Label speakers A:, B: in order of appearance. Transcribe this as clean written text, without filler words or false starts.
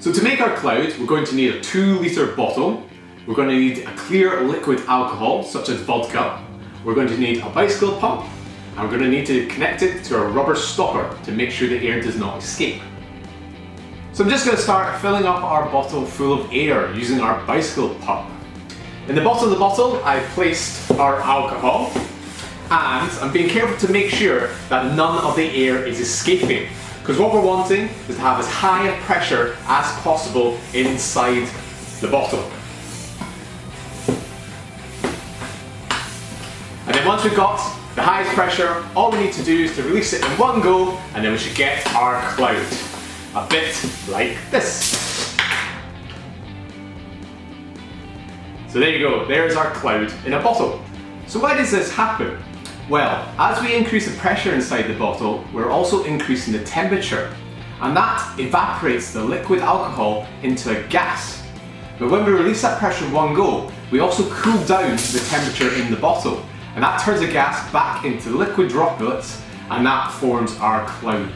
A: So to make our cloud, we're going to need a 2-litre bottle. We're going to need a clear liquid alcohol, such as vodka. We're going to need a bicycle pump, and we're going to need to connect it to a rubber stopper to make sure the air does not escape. So I'm just going to start filling up our bottle full of air using our bicycle pump. In the bottom of the bottle, I've placed our alcohol, and I'm being careful to make sure that none of the air is escaping. Because what we're wanting is to have as high a pressure as possible inside the bottle. And then once we've got the highest pressure, all we need to do is to release it in one go, and then we should get our cloud. A bit like this. So there you go, there's our cloud in a bottle. So why does this happen? Well, as we increase the pressure inside the bottle, we're also increasing the temperature, and that evaporates the liquid alcohol into a gas. But when we release that pressure in one go, we also cool down the temperature in the bottle, and that turns the gas back into liquid droplets, and that forms our cloud.